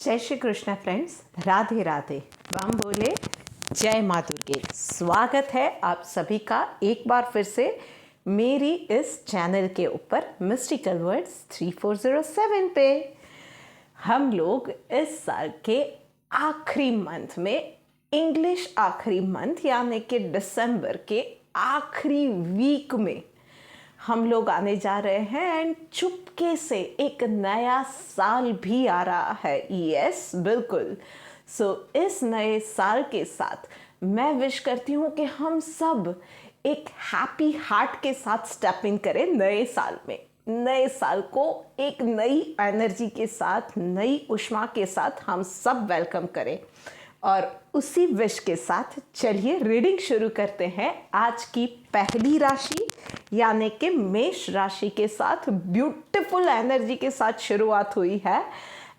जय श्री कृष्ण फ्रेंड्स, राधे राधे। बम बोले जय माँ दुर्गे। स्वागत है आप सभी का एक बार फिर से मेरी इस चैनल के ऊपर मिस्टिकल वर्ड्स 3407 पे। हम लोग इस साल के आखिरी मंथ में, इंग्लिश आखिरी मंथ यानी कि दिसंबर के आखिरी वीक में हम लोग आने जा रहे हैं एंड चुपके से एक नया साल भी आ रहा है। यस, बिल्कुल। इस नए साल के साथ मैं विश करती हूँ कि हम सब एक हैप्पी हार्ट के साथ स्टेप इन करें नए साल में। नए साल को एक नई एनर्जी के साथ, नई ऊष्मा के साथ हम सब वेलकम करें। और उसी विश के साथ चलिए रीडिंग शुरू करते हैं। आज की पहली राशि यानी कि मेष राशि के साथ ब्यूटीफुल एनर्जी के साथ शुरुआत हुई है।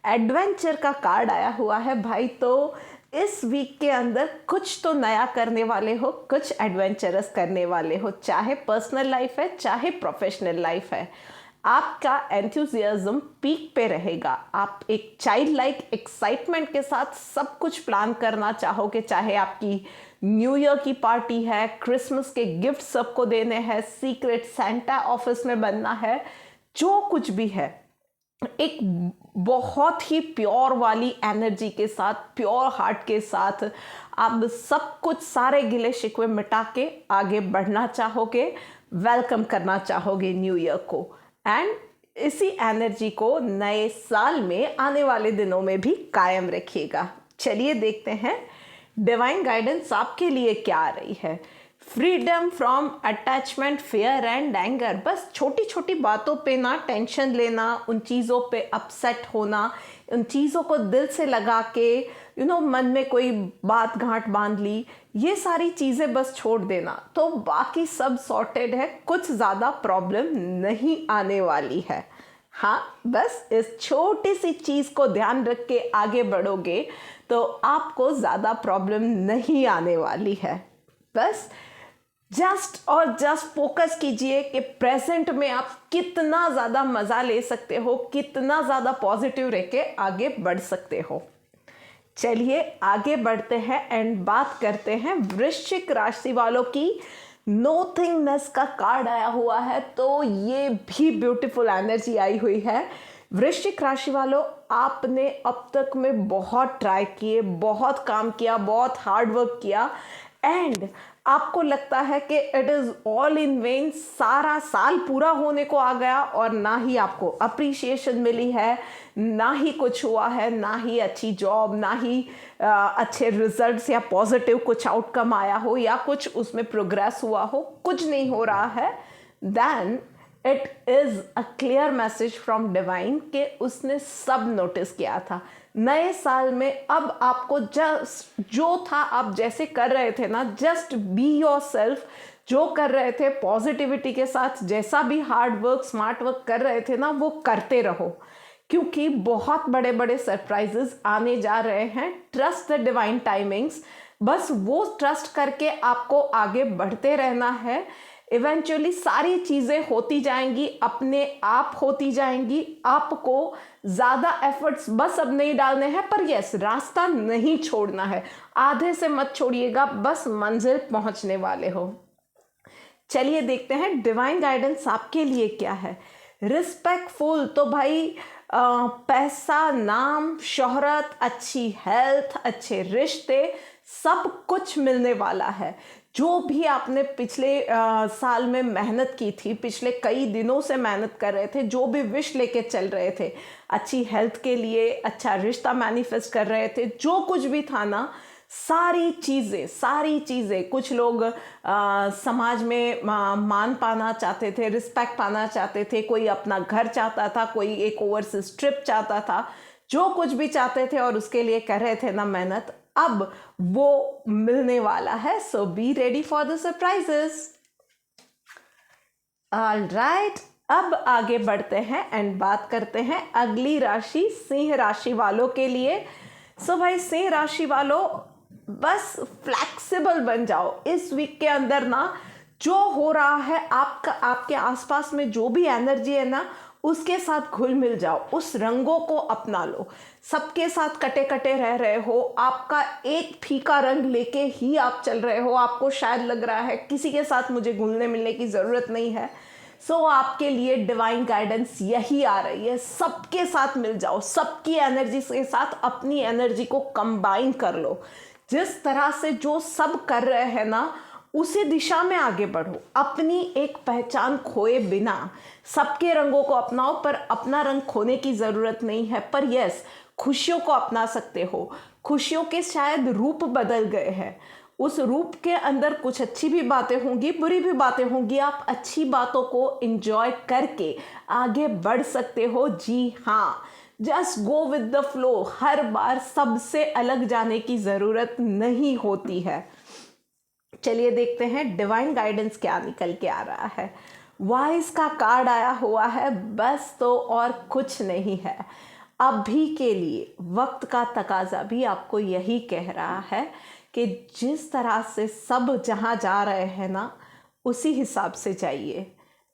एडवेंचर का कार्ड आया हुआ है भाई। तो इस वीक के अंदर कुछ तो नया करने वाले हो, कुछ एडवेंचरस करने वाले हो, चाहे पर्सनल लाइफ है चाहे प्रोफेशनल लाइफ है। आपका एंथुजियाज्म पीक पे रहेगा। आप एक चाइल्ड लाइक एक्साइटमेंट के साथ सब कुछ प्लान करना चाहोगे, चाहे आपकी न्यू ईयर की पार्टी है, क्रिसमस के गिफ्ट सबको देने हैं, सीक्रेट सेंटा ऑफिस में बनना है, जो कुछ भी है, एक बहुत ही प्योर वाली एनर्जी के साथ, प्योर हार्ट के साथ आप सब कुछ, सारे गिले शिकवे मिटा के आगे बढ़ना चाहोगे, वेलकम करना चाहोगे न्यू ईयर को। एंड इसी एनर्जी को नए साल में आने वाले दिनों में भी कायम रखिएगा। चलिए देखते हैं डिवाइन गाइडेंस आपके लिए क्या आ रही है। Freedom from attachment, fear and anger. बस छोटी छोटी बातों पे ना टेंशन लेना, उन चीज़ों पे अपसेट होना, उन चीज़ों को दिल से लगा के मन में कोई बात गांठ बांध ली, ये सारी चीज़ें बस छोड़ देना, तो बाकी सब सॉर्टेड है। कुछ ज़्यादा प्रॉब्लम नहीं आने वाली है। हाँ, बस इस छोटी सी चीज़ को ध्यान रख के आगे बढ़ोगे तो आपको ज़्यादा प्रॉब्लम नहीं आने वाली है। बस जस्ट फोकस कीजिए कि प्रेजेंट में आप कितना ज़्यादा मज़ा ले सकते हो, कितना ज़्यादा पॉजिटिव रह के आगे बढ़ सकते हो। चलिए आगे बढ़ते हैं एंड बात करते हैं वृश्चिक राशि वालों की। नोथिंगनेस का कार्ड आया हुआ है, तो ये भी ब्यूटीफुल एनर्जी आई हुई है। वृश्चिक राशि वालों, आपने अब तक में बहुत ट्राई किए, बहुत काम किया, बहुत हार्ड वर्क किया एंड आपको लगता है कि it is all in when. सारा साल पूरा होने को आ गया और ना ही आपको अप्रिसिएशन मिली है, ना ही कुछ हुआ है, ना ही अच्छी जॉब, ना ही अच्छे रिजल्ट्स या पॉजिटिव कुछ आउटकम आया हो या कुछ उसमें प्रोग्रेस हुआ हो, कुछ नहीं हो रहा है। Then it is a clear message from divine कि उसने सब नोटिस किया था। नए साल में अब आपको जस्ट जो था, आप जैसे कर रहे थे ना, जस्ट बी योर सेल्फ। जो कर रहे थे पॉजिटिविटी के साथ, जैसा भी हार्ड वर्क, स्मार्ट वर्क कर रहे थे ना, वो करते रहो, क्योंकि बहुत बड़े बड़े सरप्राइजेस आने जा रहे हैं। Trust the divine timings. बस वो ट्रस्ट करके आपको आगे बढ़ते रहना है। इवेंचुअली सारी चीज़ें होती जाएंगी, अपने आप होती जाएंगी। आपको ज़्यादा एफर्ट्स बस अब नहीं डालने हैं, पर यस, रास्ता नहीं छोड़ना है। आधे से मत छोड़िएगा, बस मंजिल पहुंचने वाले हो। चलिए देखते हैं डिवाइन गाइडेंस आपके लिए क्या है। रिस्पेक्टफुल, तो भाई पैसा, नाम, शोहरत, अच्छी हेल्थ, अच्छे रिश्ते, सब कुछ मिलने वाला है। जो भी आपने पिछले साल में मेहनत की थी, पिछले कई दिनों से मेहनत कर रहे थे, जो भी विश लेके चल रहे थे, अच्छी हेल्थ के लिए, अच्छा रिश्ता मैनिफेस्ट कर रहे थे, जो कुछ भी था ना, सारी चीज़ें। कुछ लोग समाज में मान पाना चाहते थे, रिस्पेक्ट पाना चाहते थे, कोई अपना घर चाहता था, कोई एक ओवरसीज ट्रिप चाहता था, जो कुछ भी चाहते थे और उसके लिए कर रहे थे ना मेहनत, अब वो मिलने वाला है। So be ready for the surprises. Alright, अब आगे बढ़ते हैं एंड बात करते हैं अगली राशि, सिंह राशि वालों के लिए। सो भाई सिंह राशि वालों, बस फ्लेक्सिबल बन जाओ इस वीक के अंदर ना। जो हो रहा है आपका, आपके आसपास में जो भी एनर्जी है ना, उसके साथ घुल मिल जाओ, उस रंगों को अपना लो। सबके साथ कटे कटे रह रहे हो, आपका एक फीका रंग लेके ही आप चल रहे हो, आपको शायद लग रहा है किसी के साथ मुझे घुलने मिलने की ज़रूरत नहीं है। सो आपके लिए डिवाइन गाइडेंस यही आ रही है, सबके साथ मिल जाओ, सबकी एनर्जी के साथ अपनी एनर्जी को कंबाइन कर लो। जिस तरह से जो सब कर रहे हैं ना, उसी दिशा में आगे बढ़ो, अपनी एक पहचान खोए बिना। सबके रंगों को अपनाओ, पर अपना रंग खोने की ज़रूरत नहीं है। पर यस, खुशियों को अपना सकते हो। खुशियों के शायद रूप बदल गए हैं, उस रूप के अंदर कुछ अच्छी भी बातें होंगी, बुरी भी बातें होंगी। आप अच्छी बातों को एंजॉय करके आगे बढ़ सकते हो। जी हाँ, just go with the flow. हर बार सबसे अलग जाने की ज़रूरत नहीं होती है। चलिए देखते हैं डिवाइन गाइडेंस क्या निकल के आ रहा है। वाइज का कार्ड आया हुआ है, बस तो और कुछ नहीं है। अभी के लिए वक्त का तकाजा भी आपको यही कह रहा है कि जिस तरह से सब जहाँ जा रहे हैं ना, उसी हिसाब से जाइए।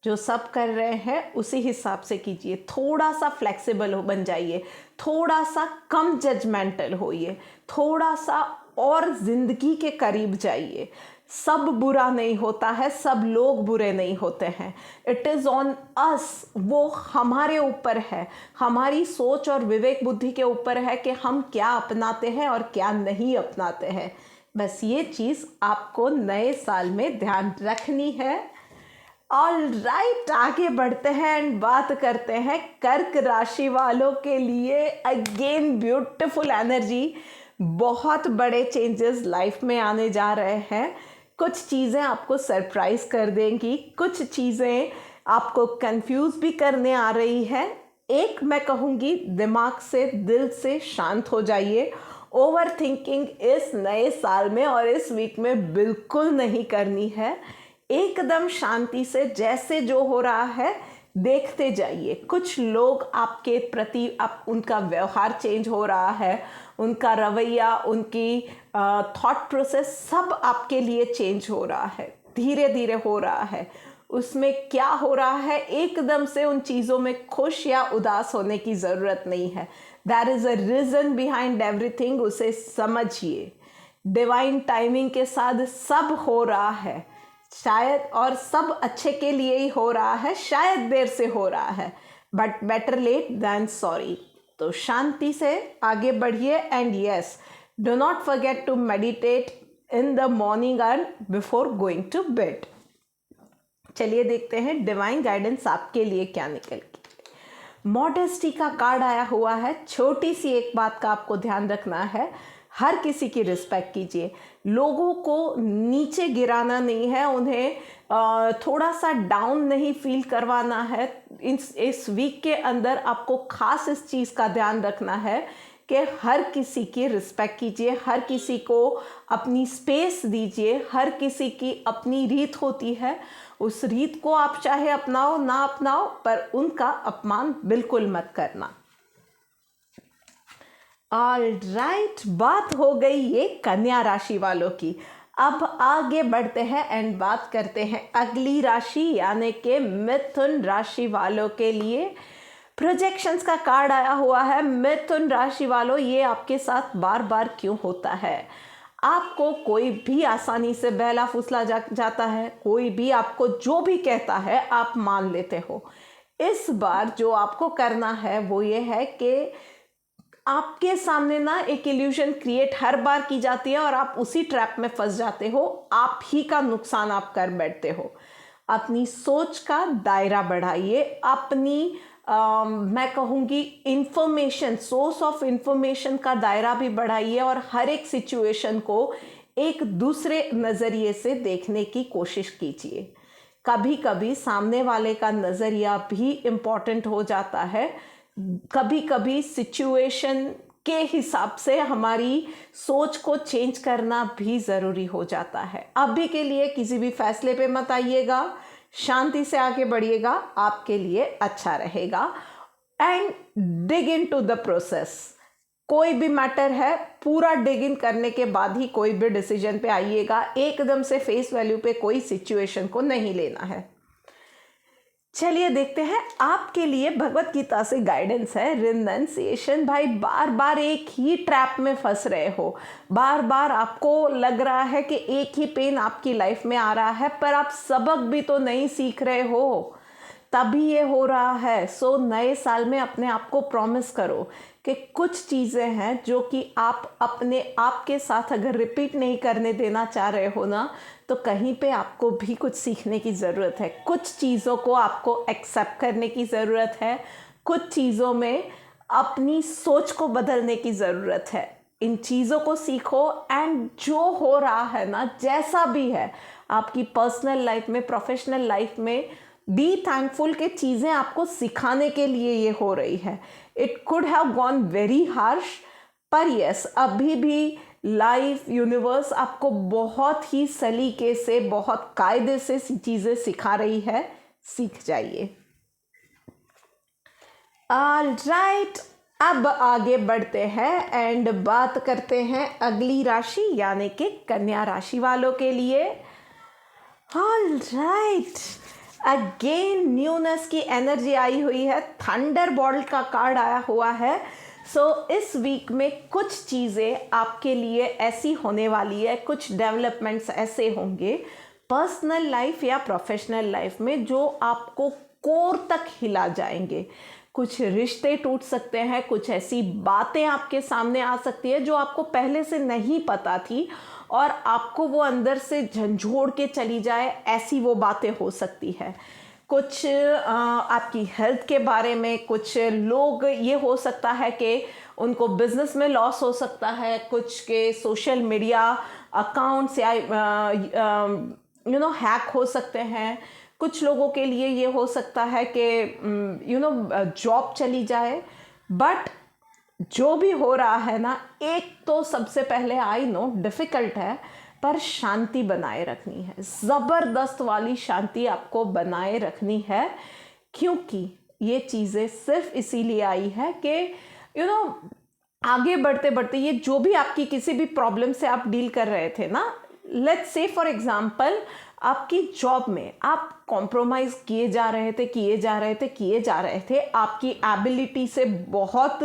जो सब कर रहे हैं उसी हिसाब से कीजिए। थोड़ा सा फ्लेक्सिबल बन जाइए, थोड़ा सा कम जजमेंटल होइए, थोड़ा सा और ज़िंदगी के करीब जाइए। सब बुरा नहीं होता है, सब लोग बुरे नहीं होते हैं। इट इज़ ऑन अस, वो हमारे ऊपर है, हमारी सोच और विवेक बुद्धि के ऊपर है कि हम क्या अपनाते हैं और क्या नहीं अपनाते हैं। बस ये चीज़ आपको नए साल में ध्यान रखनी है। ऑल राइट, आगे बढ़ते हैं एंड बात करते हैं कर्क राशि वालों के लिए। अगेन ब्यूटीफुल एनर्जी, बहुत बड़े चेंजेस लाइफ में आने जा रहे हैं। कुछ चीज़ें आपको सरप्राइज कर देंगी, कुछ चीज़ें आपको कंफ्यूज भी करने आ रही है। एक मैं कहूँगी, दिमाग से दिल से शांत हो जाइए। ओवर थिंकिंग इस नए साल में और इस वीक में बिल्कुल नहीं करनी है। एकदम शांति से जैसे जो हो रहा है देखते जाइए। कुछ लोग आपके प्रति उनका व्यवहार चेंज हो रहा है, उनका रवैया, उनकी थॉट प्रोसेस सब आपके लिए चेंज हो रहा है, धीरे धीरे हो रहा है। उसमें क्या हो रहा है, एकदम से उन चीज़ों में खुश या उदास होने की ज़रूरत नहीं है। There is a reason behind everything, उसे समझिए। डिवाइन टाइमिंग के साथ सब हो रहा है शायद, और सब अच्छे के लिए ही हो रहा है। शायद देर से हो रहा है, but better late than sorry. तो शांति से आगे बढ़िए। And yes, do not forget to meditate in the morning and before going to bed. चलिए देखते हैं डिवाइन गाइडेंस आपके लिए क्या निकल के। मॉडेस्टी का कार्ड आया हुआ है। छोटी सी एक बात का आपको ध्यान रखना है, हर किसी की रिस्पेक्ट कीजिए। लोगों को नीचे गिराना नहीं है, उन्हें थोड़ा सा डाउन नहीं फील करवाना है। इस वीक के अंदर आपको खास इस चीज़ का ध्यान रखना है कि हर किसी की रिस्पेक्ट कीजिए, हर किसी को अपनी स्पेस दीजिए। हर किसी की अपनी रीत होती है, उस रीत को आप चाहे अपनाओ ना अपनाओ, पर उनका अपमान बिल्कुल मत करना। ऑल राइट, बात हो गई ये कन्या राशि वालों की। अब आगे बढ़ते हैं एंड बात करते हैं अगली राशि यानी कि मिथुन राशि वालों के लिए। प्रोजेक्शंस का कार्ड आया हुआ है। मिथुन राशि वालों, ये आपके साथ बार बार क्यों होता है? आपको कोई भी आसानी से बहला फुसला जाता है, कोई भी आपको जो भी कहता है आप मान लेते हो। इस बार जो आपको करना है वो ये है कि आपके सामने ना एक इल्यूजन क्रिएट हर बार की जाती है और आप उसी ट्रैप में फंस जाते हो। आप ही का नुकसान आप कर बैठते हो। अपनी सोच का दायरा बढ़ाइए, अपनी मैं कहूँगी इंफॉर्मेशन, सोर्स ऑफ इंफॉर्मेशन का दायरा भी बढ़ाइए और हर एक सिचुएशन को एक दूसरे नज़रिए से देखने की कोशिश कीजिए। कभी कभी सामने वाले का नज़रिया भी इम्पॉर्टेंट हो जाता है। कभी कभी सिचुएशन के हिसाब से हमारी सोच को चेंज करना भी ज़रूरी हो जाता है। अभी के लिए किसी भी फैसले पे मत आइएगा, शांति से आगे बढ़िएगा, आपके लिए अच्छा रहेगा। And dig in to the process. कोई भी मैटर है, पूरा डिग इन करने के बाद ही कोई भी डिसीजन पे आइएगा। एकदम से फेस वैल्यू पे कोई सिचुएशन को नहीं लेना है। चलिए देखते हैं आपके लिए भगवत गीता से गाइडेंस है। रिनंसिएशन। भाई बार बार एक ही ट्रैप में फंस रहे हो, बार बार आपको लग रहा है कि एक ही पेन आपकी लाइफ में आ रहा है, पर आप सबक भी तो नहीं सीख रहे हो, तभी ये हो रहा है। सो नए साल में अपने आप को प्रॉमिस करो कि कुछ चीज़ें हैं जो कि आप अपने आप के साथ अगर रिपीट नहीं करने देना चाह रहे हो ना, तो कहीं पे आपको भी कुछ सीखने की ज़रूरत है। कुछ चीज़ों को आपको एक्सेप्ट करने की ज़रूरत है, कुछ चीज़ों में अपनी सोच को बदलने की ज़रूरत है। इन चीज़ों को सीखो एंड जो हो रहा है ना, जैसा भी है आपकी पर्सनल लाइफ में, प्रोफेशनल लाइफ में, बी थैंकफुल कि चीज़ें आपको सिखाने के लिए ये हो रही है। It could have gone very harsh, पर यस अभी भी लाइफ यूनिवर्स आपको बहुत ही सलीके से, बहुत कायदे से चीज़ें सिखा रही है। सीख जाइए। ऑलराइट, अब आगे बढ़ते हैं एंड बात करते हैं अगली राशि यानी कि कन्या राशि वालों के लिए। ऑलराइट, अगेन न्यूनेस की एनर्जी आई हुई है, थंडरबोल्ट का कार्ड आया हुआ है। सो इस वीक में कुछ चीज़ें आपके लिए ऐसी होने वाली है, कुछ डेवलपमेंट्स ऐसे होंगे पर्सनल लाइफ या प्रोफेशनल लाइफ में जो आपको कोर तक हिला जाएंगे। कुछ रिश्ते टूट सकते हैं, कुछ ऐसी बातें आपके सामने आ सकती है जो आपको पहले से नहीं पता थी और आपको वो अंदर से झंझोड़ के चली जाए, ऐसी वो बातें हो सकती है। कुछ आपकी हेल्थ के बारे में, कुछ लोग ये हो सकता है कि उनको बिजनेस में लॉस हो सकता है, कुछ के सोशल मीडिया अकाउंट्स या हैक हो सकते हैं। कुछ लोगों के लिए ये हो सकता है कि जॉब चली जाए। बट जो भी हो रहा है ना, एक तो सबसे पहले आई नो डिफ़िकल्ट है, पर शांति बनाए रखनी है। ज़बरदस्त वाली शांति आपको बनाए रखनी है, क्योंकि ये चीज़ें सिर्फ इसीलिए आई है कि आगे बढ़ते बढ़ते ये जो भी आपकी किसी भी प्रॉब्लम से आप डील कर रहे थे ना, लेट्स से फॉर एग्जांपल आपकी जॉब में आप कॉम्प्रोमाइज़ किए जा रहे थे, आपकी एबिलिटी से बहुत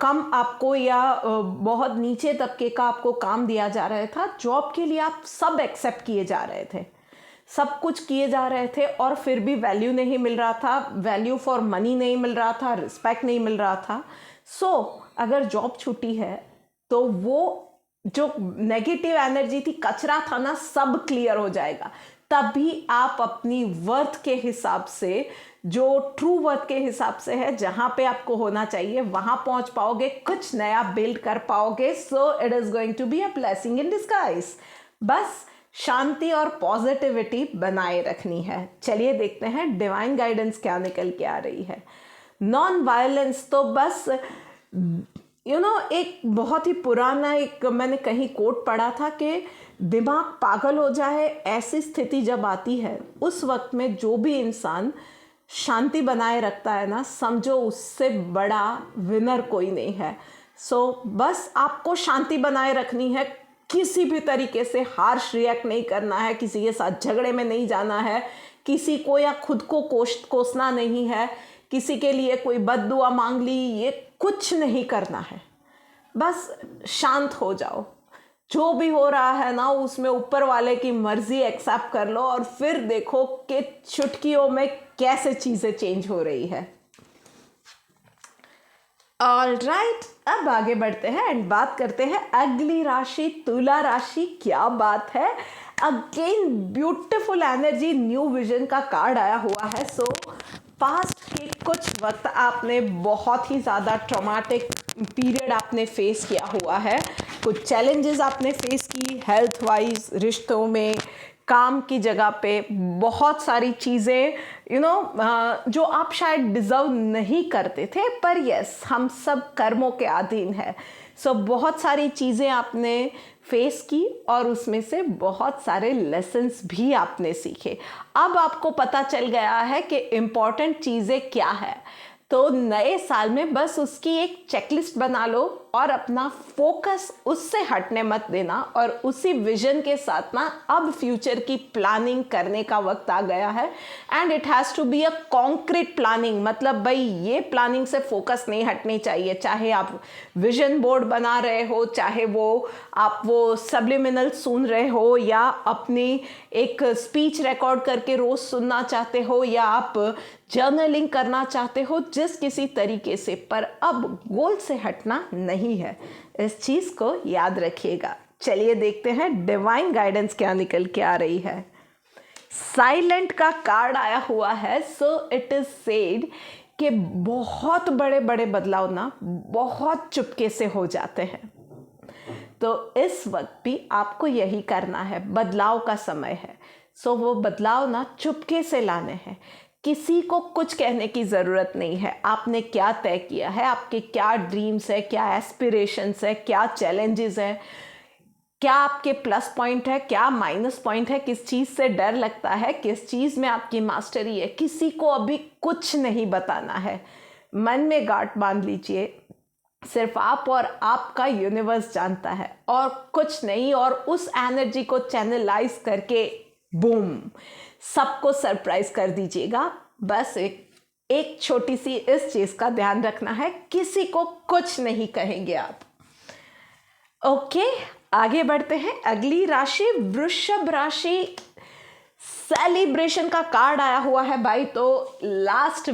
कम आपको या बहुत नीचे तबके का आपको काम दिया जा रहा था। जॉब के लिए आप सब एक्सेप्ट किए जा रहे थे, सब कुछ किए जा रहे थे और फिर भी वैल्यू नहीं मिल रहा था, वैल्यू फॉर मनी नहीं मिल रहा था, रिस्पेक्ट नहीं मिल रहा था। सो अगर जॉब छूटी है तो वो जो नेगेटिव एनर्जी थी, कचरा था ना, सब क्लियर हो जाएगा। तभी आप अपनी वर्थ के हिसाब से, जो ट्रू वर्थ के हिसाब से है, जहाँ पे आपको होना चाहिए वहाँ पहुँच पाओगे, कुछ नया बिल्ड कर पाओगे। So it is going to be a blessing in disguise. बस शांति और पॉजिटिविटी बनाए रखनी है। चलिए देखते हैं डिवाइन गाइडेंस क्या निकल के आ रही है। नॉन वायलेंस तो बस एक बहुत ही पुराना एक मैंने कहीं कोट पढ़ा था कि दिमाग पागल हो जाए ऐसी स्थिति जब आती है, उस वक्त में जो भी इंसान शांति बनाए रखता है ना, समझो उससे बड़ा विनर कोई नहीं है। सो बस आपको शांति बनाए रखनी है, किसी भी तरीके से हार्श रिएक्ट नहीं करना है, किसी के साथ झगड़े में नहीं जाना है, किसी को या खुद को कोसना नहीं है, किसी के लिए कोई बद्दुआ मांग ली, ये कुछ नहीं करना है। बस शांत हो जाओ, जो भी हो रहा है ना उसमें ऊपर वाले की मर्जी एक्सेप्ट कर लो और फिर देखो कि चुटकियों में कैसे चीज़ें चेंज हो रही है। ऑलराइट, अब आगे बढ़ते हैं एंड बात करते हैं अगली राशि तुला राशि। क्या बात है, again beautiful energy, new vision का कार्ड आया हुआ है। सो पास्ट के कुछ वक्त आपने बहुत ही ज़्यादा ट्रॉमेटिक पीरियड आपने फेस किया हुआ है, कुछ चैलेंजेस आपने फेस की, हेल्थ वाइज, रिश्तों में, काम की जगह पे, बहुत सारी चीज़ें जो आप शायद डिज़र्व नहीं करते थे, पर यस हम सब कर्मों के अधीन है। सो बहुत सारी चीज़ें आपने फेस की और उसमें से बहुत सारे लेसन्स भी आपने सीखे। अब आपको पता चल गया है कि इम्पॉर्टेंट चीज़ें क्या है। तो नए साल में बस उसकी एक चेकलिस्ट बना लो और अपना फोकस उससे हटने मत देना, और उसी विजन के साथ ना अब फ्यूचर की प्लानिंग करने का वक्त आ गया है। And it has to be a concrete planning, मतलब भाई ये प्लानिंग से फोकस नहीं हटनी चाहिए। चाहे आप विजन बोर्ड बना रहे हो, चाहे आप वो सब्लिमिनल सुन रहे हो, या अपनी एक स्पीच रिकॉर्ड करके रोज सुनना चाहते हो, या आप जर्नलिंग करना चाहते हो, जिस किसी तरीके से, पर अब गोल से हटना नहीं है। इस चीज को याद रखिएगा। चलिए देखते हैं डिवाइन गाइडेंस क्या निकल के आ रही है। साइलेंट का कार्ड आया हुआ है। सो इट इज सेड कि बहुत बड़े बड़े बदलाव ना बहुत चुपके से हो जाते हैं। तो इस वक्त भी आपको यही करना है, बदलाव का समय है। सो वो बदलाव ना चुपके से लाने हैं। किसी को कुछ कहने की ज़रूरत नहीं है। आपने क्या तय किया है, आपके क्या ड्रीम्स है, क्या एस्पिरेशंस है, क्या चैलेंजेस है, क्या आपके प्लस पॉइंट है, क्या माइनस पॉइंट है, किस चीज़ से डर लगता है, किस चीज़ में आपकी मास्टरी है। किसी को अभी कुछ नहीं बताना है। मन में गांठ बांध लीजिए, सिर्फ आप और आपका यूनिवर्स जानता है, और कुछ नहीं। और उस एनर्जी को चैनलाइज करके बूम, सबको सरप्राइज कर दीजिएगा। बस एक छोटी सी इस चीज का ध्यान रखना है, किसी को कुछ नहीं कहेंगे आप। ओके, आगे बढ़ते हैं। अगली राशि वृषभ राशि। सेलिब्रेशन का कार्ड आया हुआ है भाई। तो last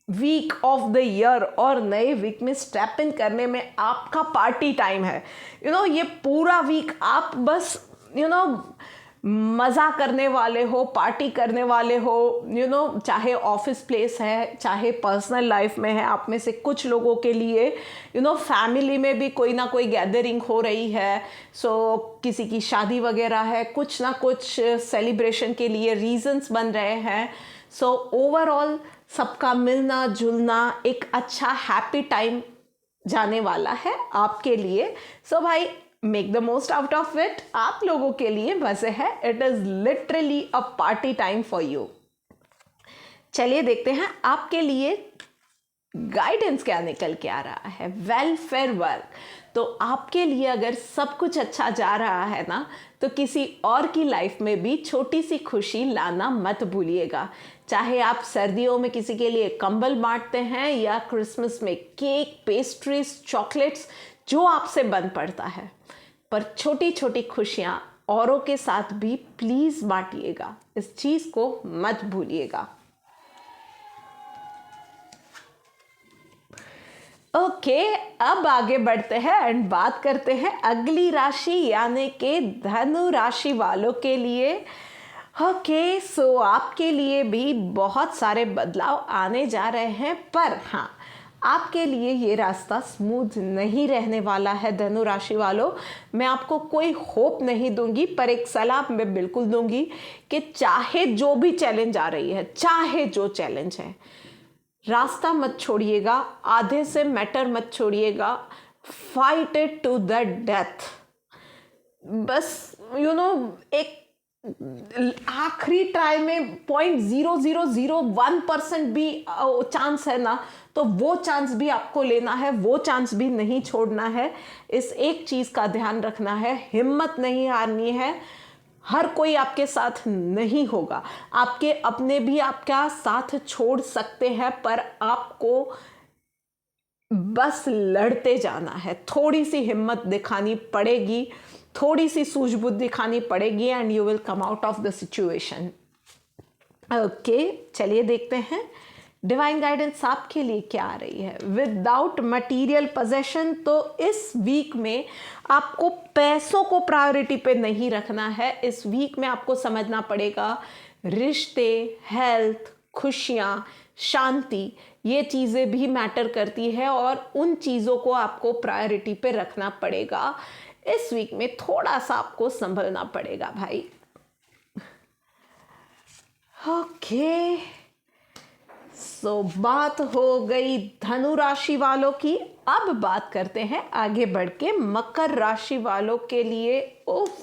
week of the year और नए वीक में स्टेप इन करने में आपका पार्टी टाइम है। ये पूरा वीक आप बस मज़ा करने वाले हो, पार्टी करने वाले हो। चाहे ऑफिस प्लेस है, चाहे पर्सनल लाइफ में है। आप में से कुछ लोगों के लिए फैमिली में भी कोई ना कोई गैदरिंग हो रही है। सो किसी की शादी वगैरह है, कुछ ना कुछ सेलिब्रेशन के लिए रीजंस बन रहे हैं। सो ओवरऑल सबका मिलना जुलना, एक अच्छा हैप्पी टाइम जाने वाला है आपके लिए। सो भाई make the most out of it. आप लोगों के लिए मजे है। It is literally a party time for you. चलिए देखते हैं आपके लिए गाइडेंस क्या निकल के आ रहा है। Welfare work. तो आपके लिए अगर सब कुछ अच्छा जा रहा है ना, तो किसी और की लाइफ में भी छोटी सी खुशी लाना मत भूलिएगा। चाहे आप सर्दियों में किसी के लिए कंबल बांटते हैं, या क्रिसमस में केक, पेस्ट्रीज, चॉकलेट्स, जो आपसे बन पड़ता है, पर छोटी छोटी खुशियां औरों के साथ भी प्लीज बांटिएगा। इस चीज को मत भूलिएगा। ओके, अब आगे बढ़ते हैं एंड बात करते हैं अगली राशि यानी कि धनु राशि वालों के लिए। ओके, सो आपके लिए भी बहुत सारे बदलाव आने जा रहे हैं, पर हाँ, आपके लिए ये रास्ता स्मूथ नहीं रहने वाला है। धनु राशि वालों, मैं आपको कोई होप नहीं दूंगी, पर एक सलाह मैं बिल्कुल दूंगी कि चाहे जो भी चैलेंज आ रही है, चाहे जो चैलेंज है, रास्ता मत छोड़िएगा, आधे से मैटर मत छोड़िएगा। Fight it to the death. बस एक आखिरी ट्राई में 0.0001% भी चांस है ना, तो वो चांस भी आपको लेना है, वो चांस भी नहीं छोड़ना है। इस एक चीज का ध्यान रखना है, हिम्मत नहीं हारनी है। हर कोई आपके साथ नहीं होगा, आपके अपने भी आपका साथ छोड़ सकते हैं, पर आपको बस लड़ते जाना है। थोड़ी सी हिम्मत दिखानी पड़ेगी, थोड़ी सी सूझबूझ दिखानी पड़ेगी, and you will come out of the situation. Okay, चलिए देखते हैं डिवाइन गाइडेंस आपके लिए क्या आ रही है। विदाउट मटीरियल पोजेशन, तो इस वीक में आपको पैसों को प्रायोरिटी पे नहीं रखना है। इस वीक में आपको समझना पड़ेगा रिश्ते, हेल्थ, खुशियाँ, शांति, ये चीज़ें भी मैटर करती है, और उन चीज़ों को आपको प्रायोरिटी पे रखना पड़ेगा। इस वीक में थोड़ा सा आपको संभलना पड़ेगा भाई। ओके, सो बात हो गई धनु राशि वालों की। अब बात करते हैं आगे बढ़ के मकर राशि वालों के लिए। उफ,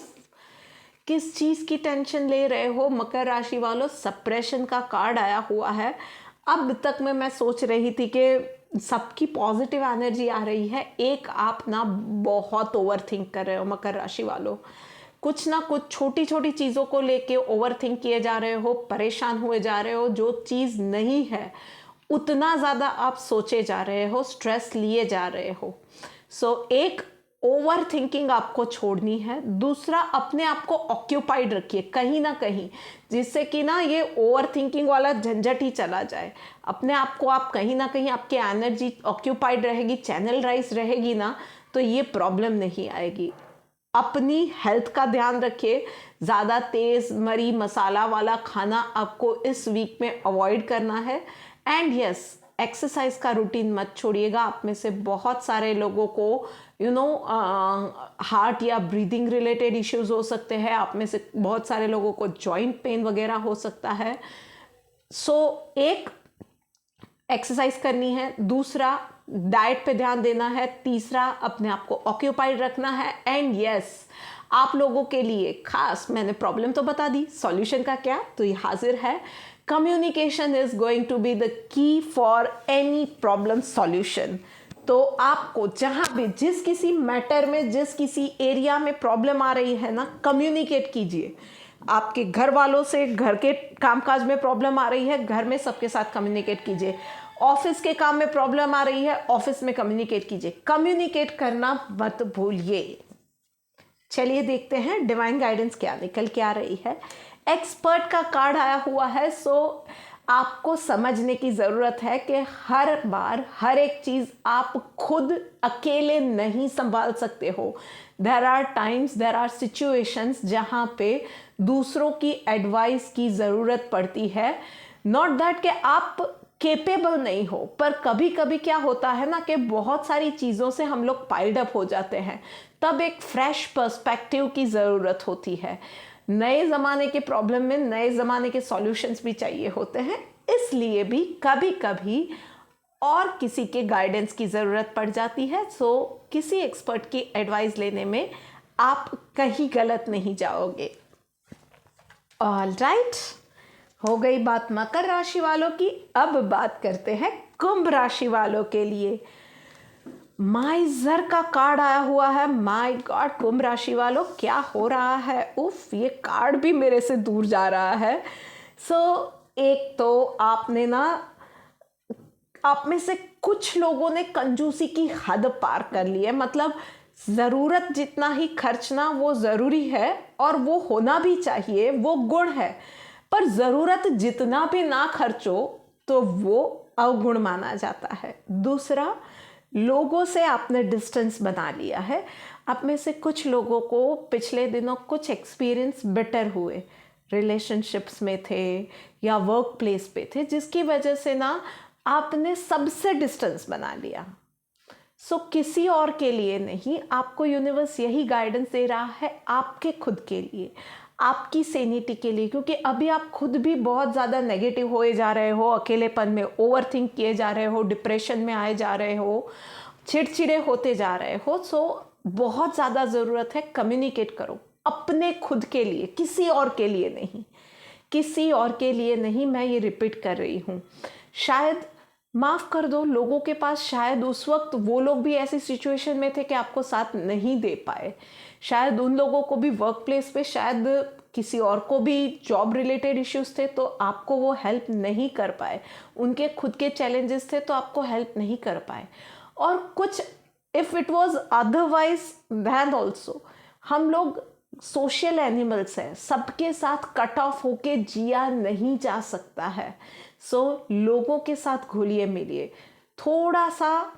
किस चीज की टेंशन ले रहे हो मकर राशि वालों? सप्रेशन का कार्ड आया हुआ है। अब तक मैं सोच रही थी कि सबकी पॉजिटिव एनर्जी आ रही है, एक आप ना बहुत ओवर थिंक कर रहे हो मकर राशि वालों। कुछ ना कुछ छोटी छोटी चीज़ों को लेके ओवर थिंक किए जा रहे हो, परेशान हुए जा रहे हो। जो चीज़ नहीं है उतना ज़्यादा आप सोचे जा रहे हो, स्ट्रेस लिए जा रहे हो। एक ओवर थिंकिंग आपको छोड़नी है। दूसरा, अपने आप को ऑक्यूपाइड रखिए कहीं ना कहीं, जिससे कि ना ये ओवर थिंकिंग वाला झंझट ही चला जाए। अपने आप को आप कहीं ना कहीं, आपकी एनर्जी ऑक्यूपाइड रहेगी, चैनलाइज रहेगी ना, तो ये प्रॉब्लम नहीं आएगी। अपनी हेल्थ का ध्यान रखिए। ज़्यादा तेज़ मरी मसाला वाला खाना आपको इस वीक में अवॉइड करना है। एंड यस, एक्सरसाइज का रूटीन मत छोड़िएगा। आप में से बहुत सारे लोगों को हार्ट या ब्रीदिंग रिलेटेड इश्यूज हो सकते हैं। आप में से बहुत सारे लोगों को जॉइंट पेन वगैरह हो सकता है। एक, एक्सरसाइज करनी है। दूसरा, डाइट पे ध्यान देना है। तीसरा, अपने आप को ऑक्यूपाइड रखना है। एंड यस, आप लोगों के लिए खास मैंने प्रॉब्लम तो बता दी, सॉल्यूशन का क्या, तो ये हाजिर है। Communication is going to be the key for any problem solution. तो आपको जहां भी, जिस किसी मैटर में, जिस किसी एरिया में प्रॉब्लम आ रही है ना, कम्युनिकेट कीजिए। आपके घर वालों से, घर के कामकाज में प्रॉब्लम आ रही है, घर में सबके साथ कम्युनिकेट कीजिए। ऑफिस के काम में प्रॉब्लम आ रही है, ऑफिस में कम्युनिकेट कीजिए। कम्युनिकेट करना मत भूलिए। चलिए देखते हैं डिवाइन गाइडेंस क्या निकल के आ रही है। एक्सपर्ट का कार्ड आया हुआ है। आपको समझने की ज़रूरत है कि हर बार हर एक चीज़ आप खुद अकेले नहीं संभाल सकते हो। There are times, there are situations जहाँ पे दूसरों की एडवाइस की ज़रूरत पड़ती है। नॉट दैट कि आप केपेबल नहीं हो, पर कभी कभी क्या होता है ना कि बहुत सारी चीज़ों से हम लोग पाइल्ड अप हो जाते हैं। तब एक फ्रेश पर्सपेक्टिव की ज़रूरत होती है। नए ज़माने के प्रॉब्लम में नए ज़माने के सॉल्यूशंस भी चाहिए होते हैं। इसलिए भी कभी कभी और किसी के गाइडेंस की ज़रूरत पड़ जाती है। किसी एक्सपर्ट की एडवाइस लेने में आप कहीं गलत नहीं जाओगे। ऑल राइट, हो गई बात मकर राशि वालों की। अब बात करते हैं कुंभ राशि वालों के लिए। माइजर का कार्ड आया हुआ है। माय गॉड, कुंभ राशि वालों क्या हो रहा है। उफ, ये कार्ड भी मेरे से दूर जा रहा है। एक तो आपने ना, आप में से कुछ लोगों ने कंजूसी की हद पार कर ली है। मतलब ज़रूरत जितना ही खर्चना वो ज़रूरी है और वो होना भी चाहिए, वो गुण है। पर ज़रूरत जितना भी ना खर्चो तो वो अवगुण माना जाता है। दूसरा, लोगों से आपने डिस्टेंस बना लिया है। आप में से कुछ लोगों को पिछले दिनों कुछ एक्सपीरियंस बेटर हुए, रिलेशनशिप्स में थे या वर्क प्लेस पे थे, जिसकी वजह से ना आपने सबसे डिस्टेंस बना लिया। किसी और के लिए नहीं, आपको यूनिवर्स यही गाइडेंस दे रहा है आपके खुद के लिए, आपकी सेनिटी के लिए। क्योंकि अभी आप खुद भी बहुत ज़्यादा नेगेटिव होए जा रहे हो, अकेलेपन में ओवर थिंक किए जा रहे हो, डिप्रेशन में आए जा रहे हो, चिड़चिड़े होते जा रहे हो। बहुत ज़्यादा ज़रूरत है कम्युनिकेट करो अपने खुद के लिए, किसी और के लिए नहीं, किसी और के लिए नहीं। मैं ये रिपीट कर रही हूँ। शायद माफ़ कर दो, लोगों के पास शायद उस वक्त वो लोग भी ऐसी सिचुएशन में थे कि आपको साथ नहीं दे पाए। शायद उन लोगों को भी वर्क प्लेस पे, शायद किसी और को भी जॉब रिलेटेड इश्यूज थे तो आपको वो हेल्प नहीं कर पाए। उनके खुद के चैलेंजेस थे तो आपको हेल्प नहीं कर पाए। और कुछ, if it was otherwise than also, हम लोग सोशल एनिमल्स हैं, सबके साथ कट ऑफ होके जिया नहीं जा सकता है। लोगों के साथ घुलिए मिलिए, थोड़ा सा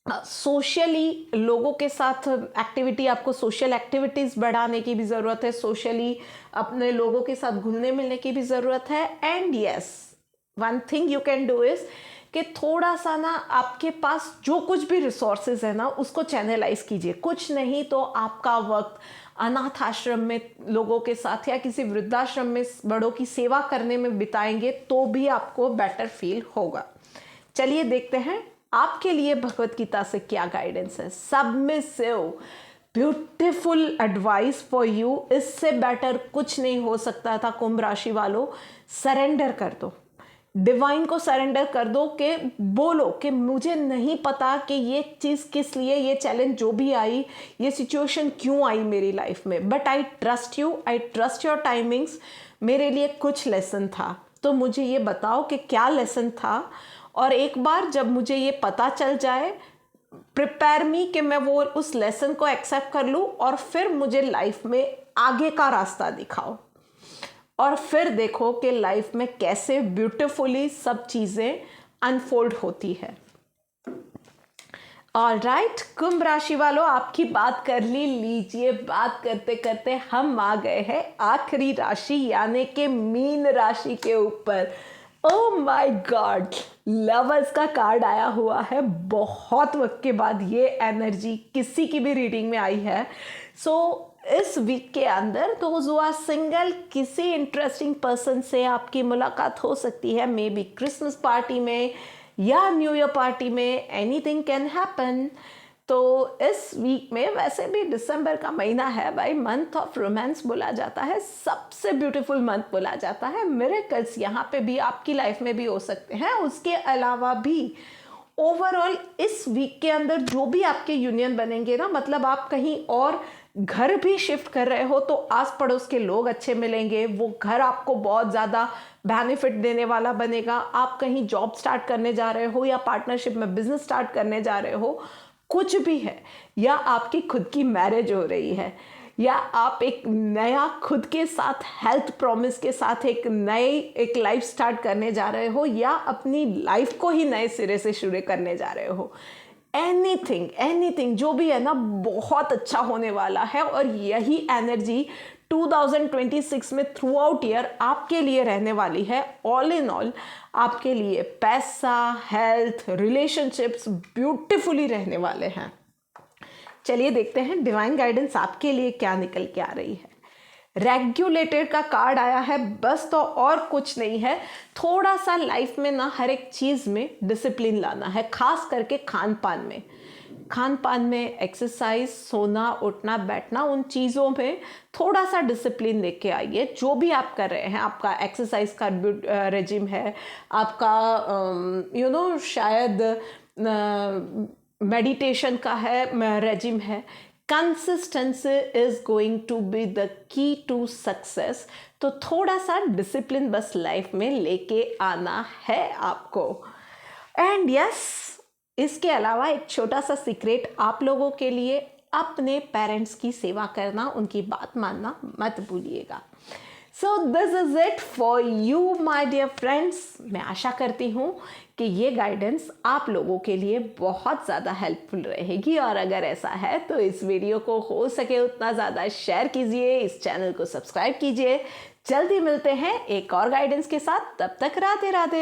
सोशली लोगों के साथ एक्टिविटी, आपको सोशल एक्टिविटीज़ बढ़ाने की भी ज़रूरत है, सोशली अपने लोगों के साथ घुलने मिलने की भी ज़रूरत है। And yes, one thing you can do is कि थोड़ा सा ना आपके पास जो कुछ भी रिसोर्सेज है ना, उसको चैनलाइज कीजिए। कुछ नहीं तो आपका वक्त अनाथ आश्रम में लोगों के साथ या किसी वृद्धाश्रम में बड़ों की सेवा करने में बिताएंगे तो भी आपको बेटर फील होगा। चलिए देखते हैं आपके लिए भगवत गीता से क्या गाइडेंस है। Submissive, beautiful advice for you. इससे बेटर कुछ नहीं हो सकता था कुंभ राशि वालों। सरेंडर कर दो। डिवाइन को सरेंडर कर दो, कि बोलो कि मुझे नहीं पता कि ये चीज़ किस लिए, ये चैलेंज जो भी आई, ये सिचुएशन क्यों आई मेरी लाइफ में, but I trust you, I trust your timings. मेरे लिए कुछ लेसन था, तो मुझे ये बताओ कि क्या लेसन था, और एक बार जब मुझे ये पता चल जाए, प्रिपेयर मी कि मैं वो उस लेसन को एक्सेप्ट कर लूँ, और फिर मुझे लाइफ में आगे का रास्ता दिखाओ, और फिर देखो कि लाइफ में कैसे ब्यूटीफुली सब चीज़ें अनफोल्ड होती है। ऑलराइट, कुंभ राशि वालों, आपकी बात कर लीजिए। बात करते करते हम आ गए हैं आखिरी राशि यानी कि मीन राशि के ऊपर। ओह माय गॉड, लवर्स का कार्ड आया हुआ है। बहुत वक्त के बाद ये एनर्जी किसी की भी रीडिंग में आई है। सो इस वीक के अंदर दोज हु आर सिंगल, किसी इंटरेस्टिंग पर्सन से आपकी मुलाकात हो सकती है, मे बी क्रिसमस पार्टी में या न्यू ईयर पार्टी में, एनीथिंग कैन हैपन। तो इस वीक में, वैसे भी दिसंबर का महीना है भाई, मंथ ऑफ रोमांस बोला जाता है, सबसे ब्यूटीफुल मंथ बोला जाता है। मिरेकल्स यहाँ पे भी आपकी लाइफ में भी हो सकते हैं। उसके अलावा भी ओवरऑल इस वीक के अंदर जो भी आपके यूनियन बनेंगे ना, मतलब आप कहीं और घर भी शिफ्ट कर रहे हो तो आस पड़ोस के लोग अच्छे मिलेंगे, वो घर आपको बहुत ज़्यादा बेनिफिट देने वाला बनेगा। आप कहीं जॉब स्टार्ट करने जा रहे हो या पार्टनरशिप में बिजनेस स्टार्ट करने जा रहे हो, कुछ भी है, या आपकी खुद की मैरिज हो रही है, या आप एक नया खुद के साथ हेल्थ प्रॉमिस के साथ एक लाइफ स्टार्ट करने जा रहे हो, या अपनी लाइफ को ही नए सिरे से शुरू करने जा रहे हो, एनीथिंग जो भी है ना, बहुत अच्छा होने वाला है। और यही एनर्जी 2026 में थ्रू आउट ईयर आपके लिए रहने वाली है। ऑल इन ऑल आपके लिए पैसा, हेल्थ, रिलेशनशिप्स ब्यूटीफुली रहने वाले हैं। चलिए देखते हैं डिवाइन गाइडेंस आपके लिए क्या निकल के आ रही है। रेगुलेटेड का कार्ड आया है बस, तो और कुछ नहीं है। थोड़ा सा लाइफ में ना हर एक चीज़ में डिसिप्लिन लाना है, खास करके खान पान में एक्सरसाइज, सोना, उठना, बैठना, उन चीज़ों में थोड़ा सा डिसिप्लिन लेके आइए। जो भी आप कर रहे हैं, आपका एक्सरसाइज का रेजिम है, आपका शायद मेडिटेशन का है, रेजिम है, consistency is going to be the key to success. तो थोड़ा सा डिसिप्लिन बस लाइफ में लेके आना है आपको। एंड यस, इसके अलावा एक छोटा सा सीक्रेट आप लोगों के लिए, अपने पेरेंट्स की सेवा करना, उनकी बात मानना मत भूलिएगा। So this is it for you my dear friends. मैं आशा करती हूँ कि ये गाइडेंस आप लोगों के लिए बहुत ज़्यादा हेल्पफुल रहेगी, और अगर ऐसा है तो इस वीडियो को हो सके उतना ज़्यादा शेयर कीजिए, इस चैनल को सब्सक्राइब कीजिए। जल्दी मिलते हैं एक और गाइडेंस के साथ, तब तक राधे राधे।